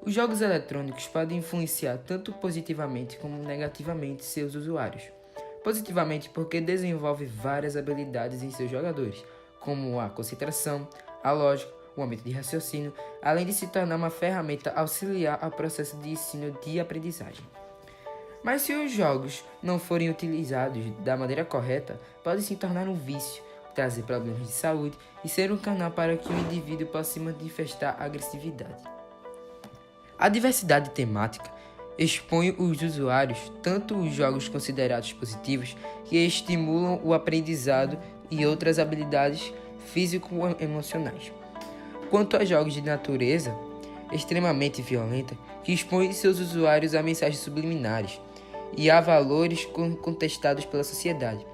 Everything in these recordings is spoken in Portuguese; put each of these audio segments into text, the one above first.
Os jogos eletrônicos podem influenciar tanto positivamente como negativamente seus usuários. Positivamente porque desenvolve várias habilidades em seus jogadores, como a concentração, a lógica, o aumento de raciocínio, além de se tornar uma ferramenta auxiliar ao processo de ensino e aprendizagem. Mas se os jogos não forem utilizados da maneira correta, podem se tornar um vício, trazer problemas de saúde e ser um canal para que o indivíduo possa manifestar agressividade. A diversidade temática expõe os usuários tanto os jogos considerados positivos, que estimulam o aprendizado e outras habilidades físico-emocionais, quanto a jogos de natureza extremamente violenta, que expõem seus usuários a mensagens subliminares e a valores contestados pela sociedade,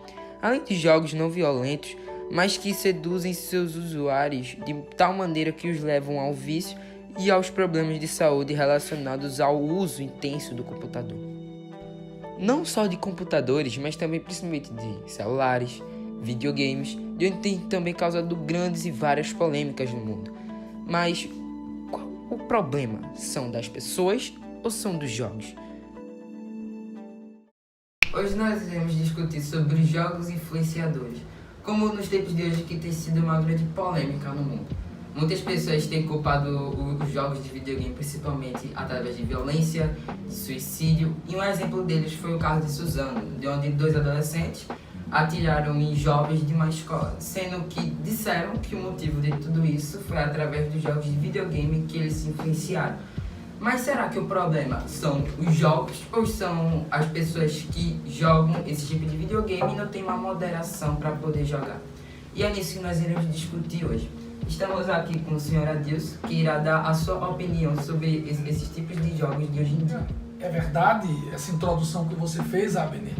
além de jogos não violentos, mas que seduzem seus usuários de tal maneira que os levam ao vício e aos problemas de saúde relacionados ao uso intenso do computador. Não só de computadores, mas também principalmente de celulares, videogames, de onde tem também causado grandes e várias polêmicas no mundo. Mas qual o problema? São das pessoas ou são dos jogos? Hoje nós iremos discutir sobre os jogos influenciadores, como nos tempos de hoje que tem sido uma grande polêmica no mundo. Muitas pessoas têm culpado os jogos de videogame principalmente através de violência, de suicídio, e um exemplo deles foi o caso de Suzano, de onde 2 adolescentes atiraram em jovens de uma escola, sendo que disseram que o motivo de tudo isso foi através dos jogos de videogame que eles se influenciaram. Mas será que o problema são os jogos ou são as pessoas que jogam esse tipo de videogame e não tem uma moderação para poder jogar? E é nisso que nós iremos discutir hoje. Estamos aqui com o Sr. Adilson, que irá dar a sua opinião sobre esses tipos de jogos de hoje em dia. É verdade essa introdução que você fez, Abner,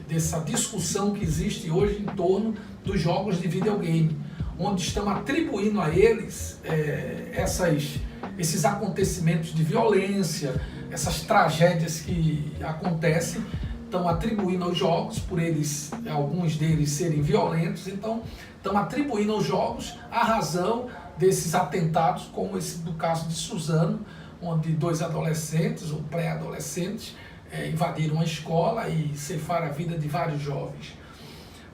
dessa discussão que existe hoje em torno dos jogos de videogame, onde estão atribuindo a eles esses acontecimentos de violência, essas tragédias que acontecem, estão atribuindo aos jogos, por eles, alguns deles serem violentos, então estão atribuindo aos jogos a razão desses atentados, como esse do caso de Suzano, onde 2 adolescentes ou pré-adolescentes invadiram uma escola e ceifaram a vida de vários jovens.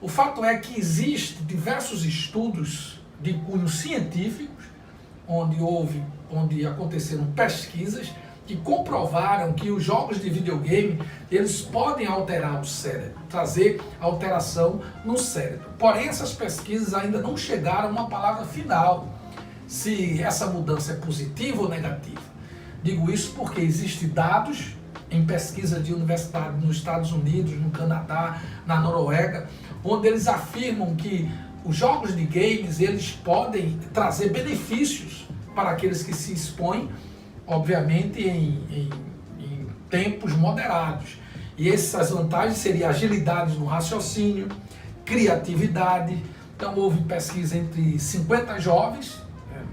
O fato é que existem diversos estudos de cunho científicos, onde aconteceram pesquisas que comprovaram que os jogos de videogame eles podem alterar o cérebro, trazer alteração no cérebro. Porém, essas pesquisas ainda não chegaram a uma palavra final, se essa mudança é positiva ou negativa. Digo isso porque existem dados em pesquisa de universidade nos Estados Unidos, no Canadá, na Noruega, onde eles afirmam que os jogos de games eles podem trazer benefícios para aqueles que se expõem, obviamente em tempos moderados. E essas vantagens seriam agilidade no raciocínio, criatividade. Então houve pesquisa entre 50 jovens,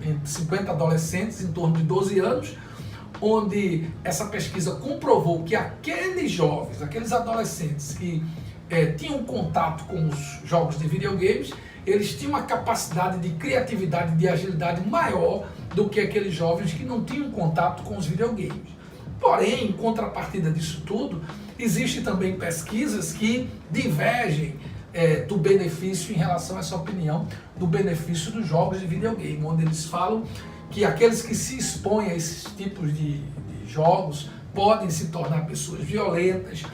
entre 50 adolescentes em torno de 12 anos, onde essa pesquisa comprovou que aqueles jovens, aqueles adolescentes que tinham contato com os jogos de videogames, eles tinham uma capacidade de criatividade e de agilidade maior do que aqueles jovens que não tinham contato com os videogames. Porém, em contrapartida disso tudo, existem também pesquisas que divergem do benefício em relação a essa opinião, do benefício dos jogos de videogame, onde eles falam que aqueles que se expõem a esses tipos de jogos podem se tornar pessoas violentas,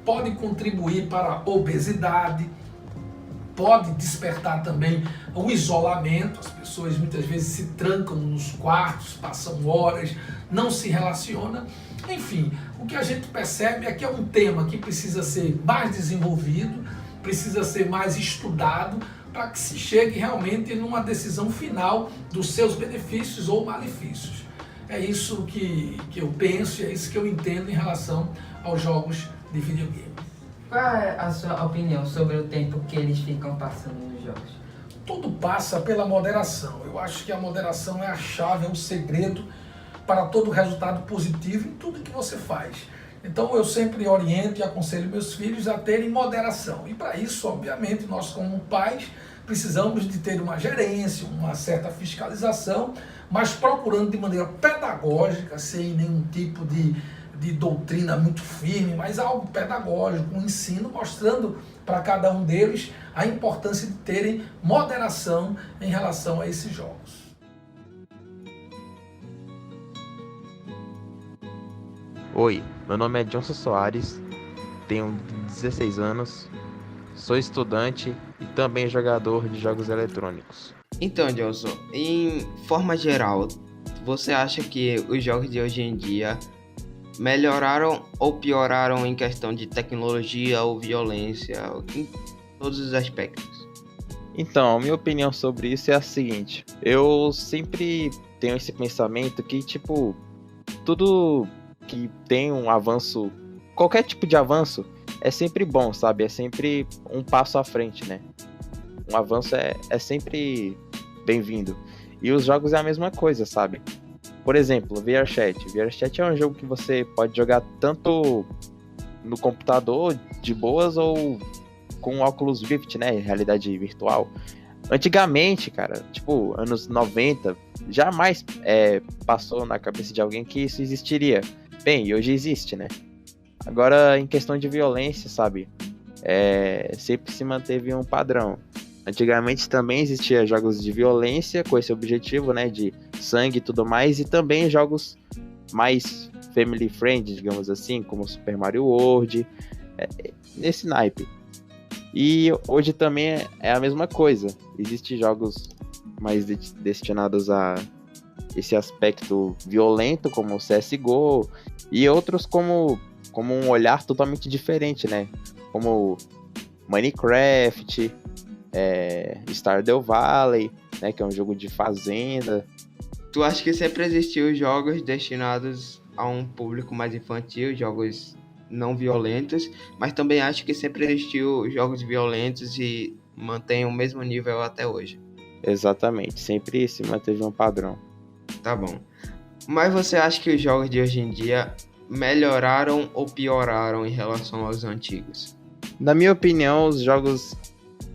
podem contribuir para a obesidade, pode despertar também o isolamento. As pessoas muitas vezes se trancam nos quartos, passam horas, não se relacionam. Enfim, o que a gente percebe é que é um tema que precisa ser mais desenvolvido, precisa ser mais estudado, para que se chegue realmente numa decisão final dos seus benefícios ou malefícios. É isso que eu penso, é isso que eu entendo em relação aos jogos de videogame. Qual é a sua opinião sobre o tempo que eles ficam passando nos jogos? Tudo passa pela moderação. Eu acho que a moderação é a chave, é o segredo para todo resultado positivo em tudo que você faz. Então eu sempre oriento e aconselho meus filhos a terem moderação. E para isso, obviamente, nós como pais precisamos de ter uma gerência, uma certa fiscalização, mas procurando de maneira pedagógica, sem nenhum tipo de doutrina muito firme, mas algo pedagógico, um ensino mostrando para cada um deles a importância de terem moderação em relação a esses jogos. Oi, meu nome é Johnson Soares, tenho 16 anos, sou estudante e também jogador de jogos eletrônicos. Então, Johnson, em forma geral, você acha que os jogos de hoje em dia melhoraram ou pioraram em questão de tecnologia ou violência, em todos os aspectos? Então, minha opinião sobre isso é a seguinte: eu sempre tenho esse pensamento que, tudo que tem um avanço, qualquer tipo de avanço, é sempre bom, sabe? É sempre um passo à frente, né? Um avanço é sempre bem-vindo. E os jogos é a mesma coisa, sabe? Por exemplo, VRChat. VRChat é um jogo que você pode jogar tanto no computador, de boas, ou com óculos Rift, né? Realidade virtual. Antigamente, cara, anos 90, jamais passou na cabeça de alguém que isso existiria. Bem, e hoje existe, né? Agora, em questão de violência, sabe? Sempre se manteve um padrão. Antigamente também existia jogos de violência com esse objetivo, né? De sangue e tudo mais. E também jogos mais family friendly, digamos assim, como Super Mario World. Nesse naipe. E hoje também é a mesma coisa. Existem jogos mais destinados a esse aspecto violento, como o CSGO, e outros como um olhar totalmente diferente, né? Como Minecraft, Stardew Valley, né? Que é um jogo de fazenda. Tu acha que sempre existiu jogos destinados a um público mais infantil, jogos não violentos, mas também acho que sempre existiu jogos violentos e mantém o mesmo nível até hoje? Exatamente, sempre se manteve um padrão. Tá bom. Mas você acha que os jogos de hoje em dia melhoraram ou pioraram em relação aos antigos? Na minha opinião, os jogos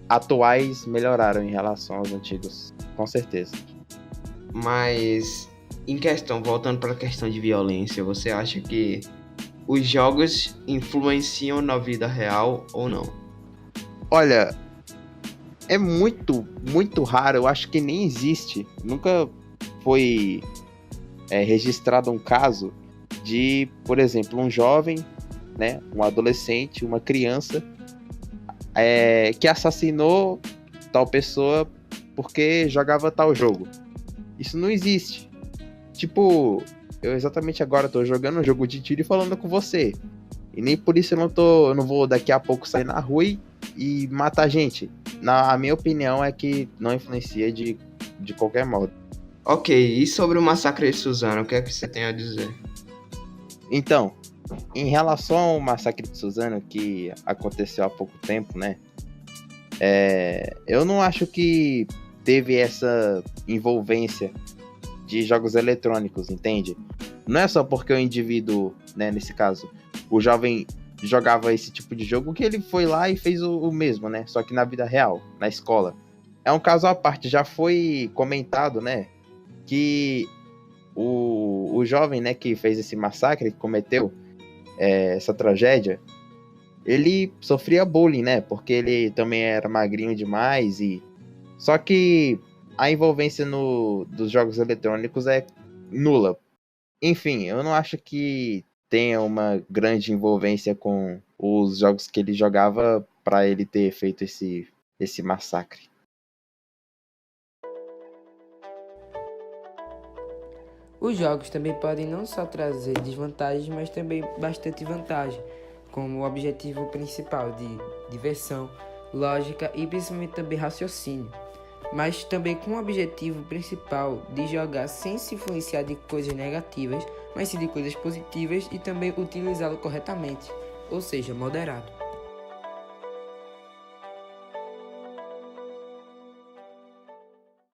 atuais melhoraram em relação aos antigos, com certeza. Mas, voltando para a questão de violência, você acha que os jogos influenciam na vida real ou não? Olha, é muito, muito raro, eu acho que nem existe. Nunca foi registrado um caso de, por exemplo, um jovem, né, um adolescente, uma criança que assassinou tal pessoa porque jogava tal jogo. Isso não existe. Eu exatamente agora tô jogando um jogo de tiro e falando com você. E nem por isso eu não vou daqui a pouco sair na rua e matar gente. A minha opinião é que não influencia de qualquer modo. Ok, e sobre o massacre de Suzano, o que é que você tem a dizer? Então, em relação ao massacre de Suzano, que aconteceu há pouco tempo, né? Eu não acho que teve essa envolvência de jogos eletrônicos, entende? Não é só porque o indivíduo, né, nesse caso, o jovem jogava esse tipo de jogo que ele foi lá e fez o mesmo, né? Só que na vida real, na escola. É um caso à parte, já foi comentado, né? Que o jovem, né, que fez esse massacre, que cometeu essa tragédia, ele sofria bullying, né? Porque ele também era magrinho demais Só que a envolvência dos jogos eletrônicos é nula. Enfim, eu não acho que tenha uma grande envolvência com os jogos que ele jogava para ele ter feito esse massacre. Os jogos também podem não só trazer desvantagens, mas também bastante vantagem, como o objetivo principal de diversão, lógica e principalmente também raciocínio, mas também com o objetivo principal de jogar sem se influenciar de coisas negativas, mas sim de coisas positivas e também utilizá-lo corretamente, ou seja, moderado.